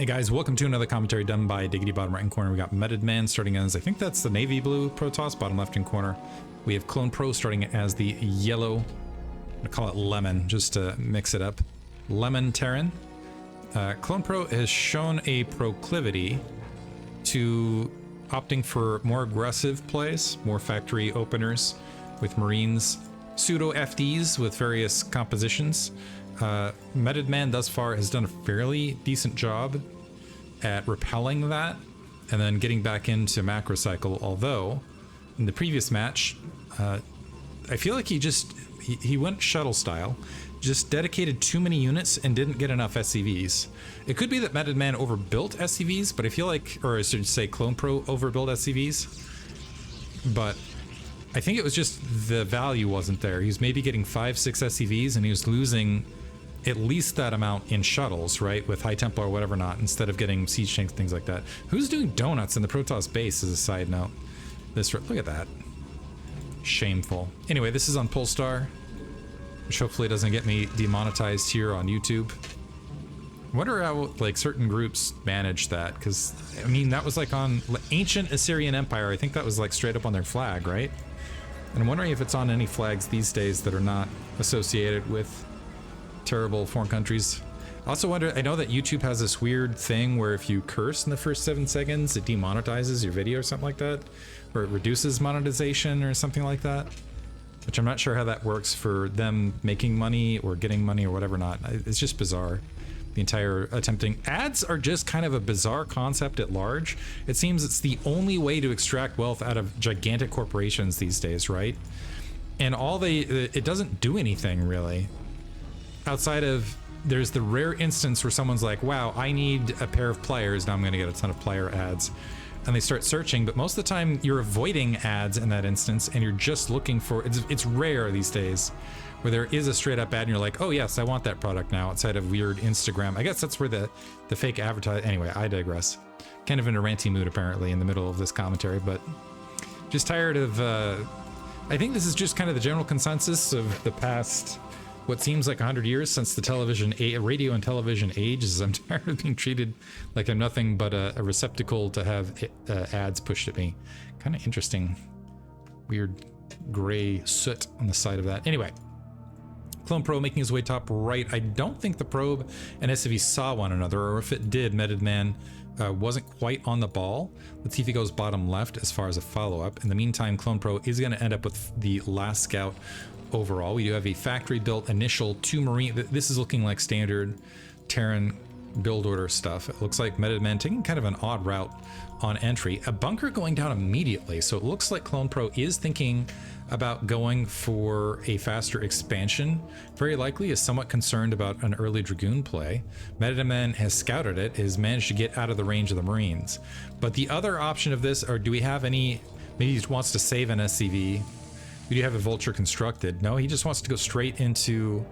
Hey guys, welcome to another commentary done by Diggity. Bottom right hand corner, we got Metodman starting as, I think that's the navy blue Protoss. Bottom left hand corner, we have Clonepro starting as the yellow, I'm gonna call it lemon just to mix it up, lemon Terran. Clonepro has shown a proclivity to opting for more aggressive plays, more factory openers with Marines, pseudo FDs with various compositions. Metodman thus far has done a fairly decent job at repelling that and then getting back into macro cycle, although in the previous match I feel like he went shuttle style, just dedicated too many units and didn't get enough SCVs. It could be that Metodman overbuilt SCVs, but I feel like, or I should say Clonepro overbuilt SCVs, but I think it was just the value wasn't there. He was maybe getting 5-6 SCVs and he was losing at least that amount in shuttles, right? With High Templar or whatever not, instead of getting siege tanks, things like that. Who's doing donuts in the Protoss base as a side note? Look at that. Shameful. Anyway, this is on Polestar, which hopefully doesn't get me demonetized here on YouTube. I wonder how like certain groups manage that, because I mean that was like on ancient Assyrian Empire. I think that was like straight up on their flag, right? And I'm wondering if it's on any flags these days that are not associated with terrible foreign countries. I also wonder, I know that YouTube has this weird thing where if you curse in the first 7 seconds, it demonetizes your video or something like that, or it reduces monetization or something like that, which I'm not sure how that works for them making money or getting money or whatever not. It's just bizarre. The entire attempting ads are just kind of a bizarre concept at large. It seems it's the only way to extract wealth out of gigantic corporations these days, right? And it doesn't do anything really. Outside of, there's the rare instance where someone's like, wow, I need a pair of pliers, now I'm gonna get a ton of plier ads. And they start searching, but most of the time you're avoiding ads in that instance and you're just looking for, it's rare these days where there is a straight up ad and you're like, oh yes, I want that product now, outside of weird Instagram. I guess that's where the fake advertise. Anyway, I digress. Kind of in a ranty mood apparently in the middle of this commentary, but just tired of, I think this is just kind of the general consensus of the past, what seems like 100 years since the radio and television age, is I'm tired of being treated like I'm nothing but a receptacle to have ads pushed at me. Kind of interesting, weird gray soot on the side of that. Anyway, Clonepro making his way top right. I don't think the probe and SCV saw one another, or if it did, Metodman wasn't quite on the ball. Let's see if he goes bottom left as far as a follow-up. In the meantime, Clonepro is going to end up with the last scout overall. We do have a factory-built initial 2 Marine. This is looking like standard Terran build order stuff. It looks like Metodman taking kind of an odd route on entry. A bunker going down immediately, so it looks like Clonepro is thinking about going for a faster expansion. Very likely is somewhat concerned about an early Dragoon play. Metodman has scouted it, has managed to get out of the range of the Marines. But the other option of this, or do we have any, maybe he wants to save an SCV. We do have a Vulture constructed. No, he just wants to go straight into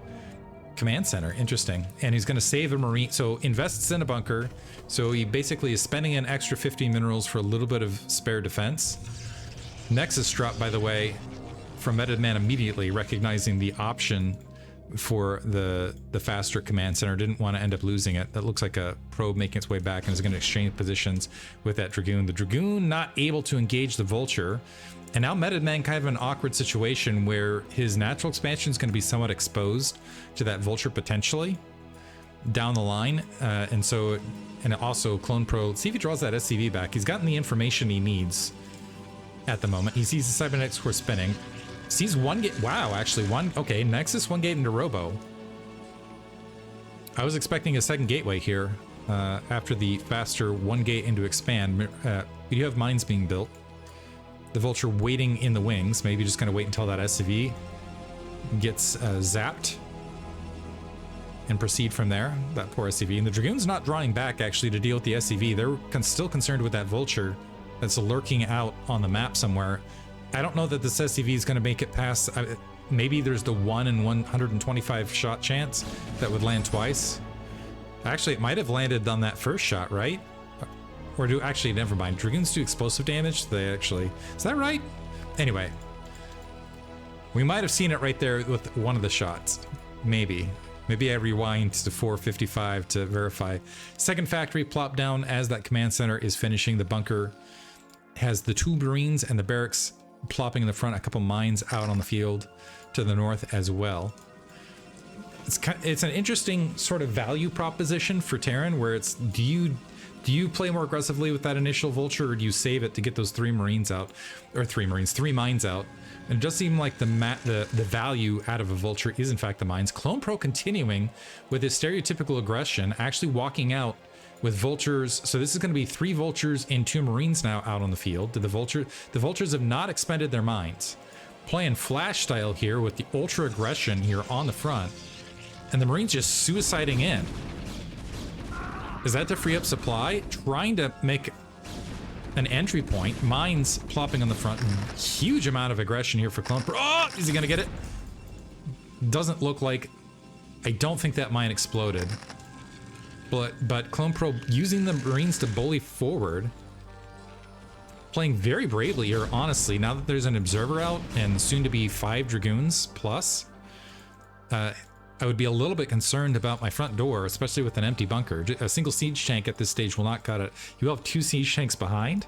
command center. Interesting. And he's going to save a Marine, so invests in a bunker. So he basically is spending an extra 50 minerals for a little bit of spare defense. Nexus drop, by the way, from Metodman immediately, recognizing the option for the faster command center. Didn't want to end up losing it. That looks like a probe making its way back and is going to exchange positions with that Dragoon. The Dragoon not able to engage the Vulture. And now Metodman kind of an awkward situation where his natural expansion is going to be somewhat exposed to that Vulture potentially down the line. And also Clonepro, let's see if he draws that SCV back. He's gotten the information he needs at the moment. He sees the cybernetics core spinning. Sees one gate. Wow, actually one. Okay, Nexus, 1 gate into Robo. I was expecting a second gateway here after the faster 1 gate into expand. We do have mines being built. The Vulture waiting in the wings, maybe just gonna wait until that SCV gets zapped and proceed from there, that poor SCV. And the Dragoon's not drawing back actually to deal with the SCV. They're still concerned with that Vulture that's lurking out on the map somewhere. I don't know that this SCV is gonna make it past, maybe there's the 1 in 125 shot chance that would land twice. Actually, it might have landed on that first shot, right? Or actually, never mind. Dragoons do explosive damage. They actually, is that right? Anyway, we might have seen it right there with one of the shots. Maybe. Maybe I rewind to 4:55 to verify. Second factory plopped down as that command center is finishing. The bunker has the 2 Marines and the barracks plopping in the front. A couple mines out on the field to the north as well. It's an interesting sort of value proposition for Terran, where it's do you play more aggressively with that initial vulture, or do you save it to get those 3 Marines out, or 3 mines out? And it does seem like the value out of a vulture is in fact the mines. Clonepro continuing with his stereotypical aggression, actually walking out with vultures. So this is going to be 3 vultures and 2 Marines now out on the field. The vultures have not expended their mines. Playing flash style here with the ultra aggression here on the front, and the Marines just suiciding in. Is that to free up supply? Trying to make an entry point. Mines plopping on the front. Huge amount of aggression here for Clonepro. Oh, is he gonna get it? Doesn't look like. I don't think that mine exploded. But Clonepro using the Marines to bully forward. Playing very bravely here, honestly. Now that there's an observer out and soon to be 5 Dragoons plus, I would be a little bit concerned about my front door, especially with an empty bunker. A single siege tank at this stage will not cut it. You will have 2 siege tanks behind.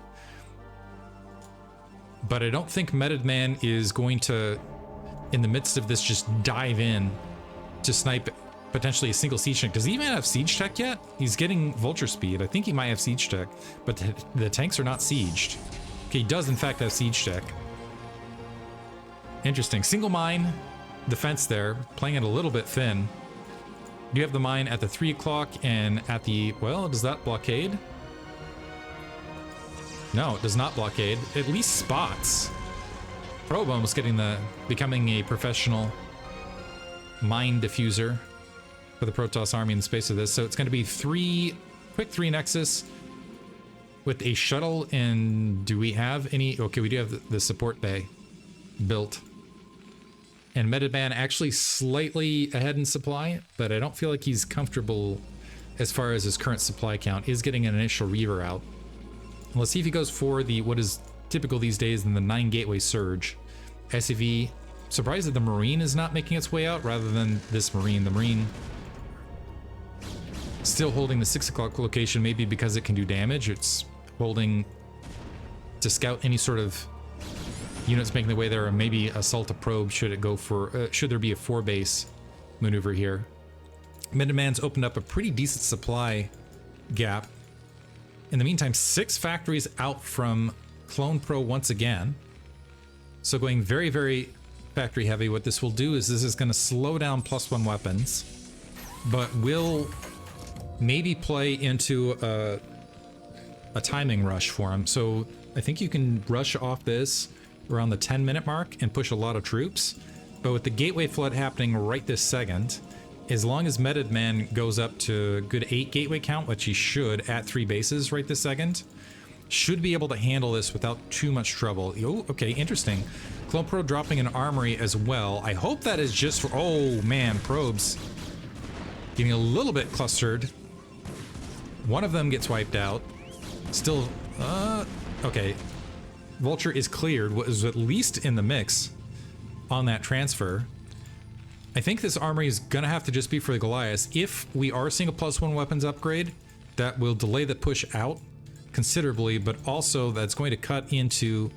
But I don't think Metodman is going to, in the midst of this, just dive in to snipe potentially a single siege tank. Does he even have siege tech yet? He's getting vulture speed. I think he might have siege tech, but the tanks are not sieged. Okay, he does in fact have siege tech. Interesting. Single mine defense there, playing it a little bit thin. You have the mine at the 3 o'clock and at the, well, does that blockade? No, it does not blockade. At least spots. Probe almost becoming a professional mine diffuser for the Protoss army in the space of this. So it's going to be quick 3 Nexus with a shuttle. And do we have any? Okay, we do have the support bay built. And Metodman actually slightly ahead in supply, but I don't feel like he's comfortable as far as his current supply count. Is getting an initial Reaver out. Let's see if he goes for what is typical these days in the 9 gateway surge. SCV, surprised that the Marine is not making its way out rather than this Marine. The Marine still holding the 6 o'clock location, maybe because it can do damage. It's holding to scout any sort of units making their way there, or maybe assault a probe should it go for should there be a 4 base maneuver here. Metodman's opened up a pretty decent supply gap. In the meantime, 6 factories out from Clonepro once again. So going very, very factory heavy. What this will do is this is going to slow down +1 weapons, but will maybe play into a timing rush for him. So I think you can rush off this around the 10-minute mark and push a lot of troops. But with the gateway flood happening right this second, as long as Metodman goes up to a good 8 gateway count, which he should at 3 bases right this second, should be able to handle this without too much trouble. Oh, okay, interesting. Clonepro dropping an armory as well. I hope that is just for, oh man, probes getting a little bit clustered. One of them gets wiped out. Still, okay. Vulture is cleared, was at least in the mix on that transfer. I think this armory is gonna have to just be for the Goliaths. If we are seeing a +1 weapons upgrade, that will delay the push out considerably, but also that's going to cut into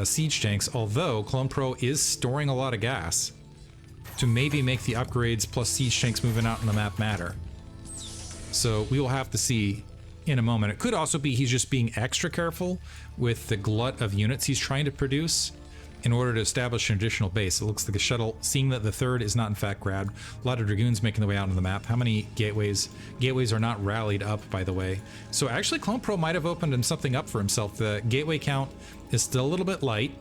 siege tanks, although Clonepro is storing a lot of gas to maybe make the upgrades plus siege tanks moving out on the map matter. So we will have to see in a moment. It could also be he's just being extra careful with the glut of units he's trying to produce in order to establish an additional base. It looks like a shuttle, seeing that the 3rd is not in fact grabbed. A lot of Dragoons making their way out on the map. How many gateways? Gateways are not rallied up, by the way. So actually Clonepro might have opened something up for himself. The gateway count is still a little bit light.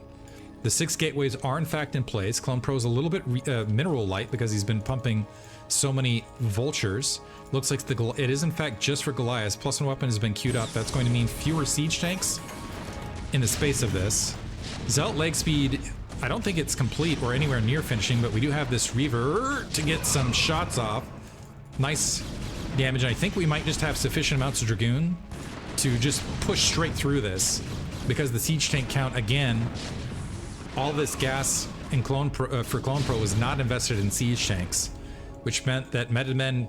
The 6 gateways are in fact in place. Clonepro is a little bit mineral light because he's been pumping so many vultures. Looks like it is in fact just for Goliaths. +1 weapon has been queued up. That's going to mean fewer siege tanks in the space of this. Zealot leg speed, I don't think it's complete or anywhere near finishing, but we do have this Reaver to get some shots off. Nice damage. I think we might just have sufficient amounts of Dragoon to just push straight through this, because the siege tank count, again, all this gas in for Clonepro is not invested in siege tanks. which meant that Metodman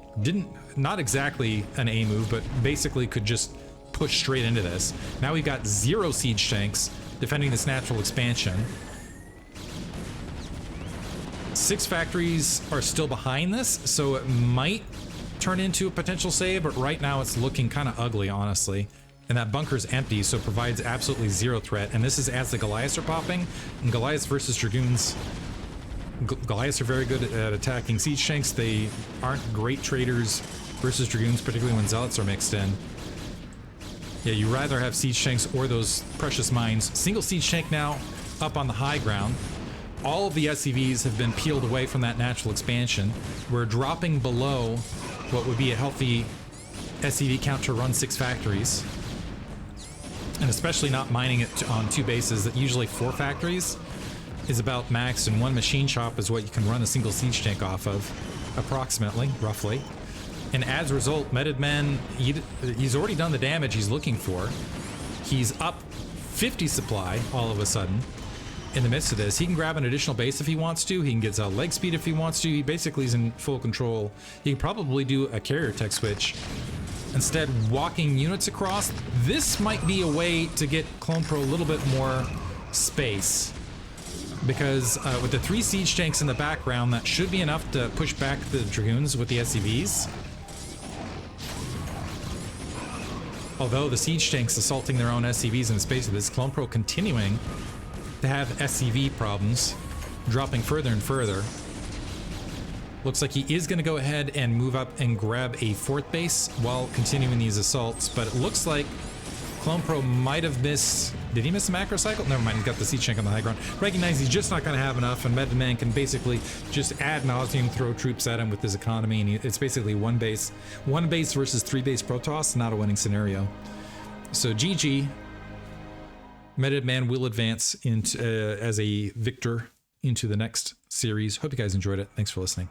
not exactly an A move, but basically could just push straight into this. Now we've got 0 siege tanks defending this natural expansion. 6 factories are still behind this, so it might turn into a potential save, but right now it's looking kind of ugly, honestly. And that bunker's empty, so it provides absolutely 0 threat. And this is as the Goliaths are popping, and Goliaths versus Dragoons. Goliaths are very good at attacking siege tanks. They aren't great traders versus Dragoons, particularly when Zealots are mixed in. Yeah, you rather have siege tanks or those precious mines. Single siege tank now up on the high ground. All of the SCVs have been peeled away from that natural expansion. We're dropping below what would be a healthy SCV count to run 6 factories. And especially not mining it on 2 bases, that usually 4 factories is about max, and 1 machine shop is what you can run a single siege tank off of, approximately, roughly. And as a result, Metodman, he's already done the damage he's looking for. He's up 50 supply all of a sudden in the midst of this. He can grab an additional base if he wants to. He can get leg speed if he wants to. He basically is in full control. He can probably do a carrier tech switch. Instead, walking units across. This might be a way to get Clonepro a little bit more space. Because with the 3 siege tanks in the background, that should be enough to push back the Dragoons with the SCVs. Although the siege tanks assaulting their own SCVs in the space of this, Clonepro continuing to have SCV problems, dropping further and further. Looks like he is going to go ahead and move up and grab a 4th base while continuing these assaults, but it looks like Clonepro might have missed... Did he miss a macro cycle? Never mind, he's got the siege tank on the high ground. Recognize he's just not going to have enough, and Metodman can basically just ad nauseum throw troops at him with his economy, and it's basically 1 base. 1 base versus 3 base Protoss, not a winning scenario. So GG. Metodman will advance into, as a victor into the next series. Hope you guys enjoyed it. Thanks for listening.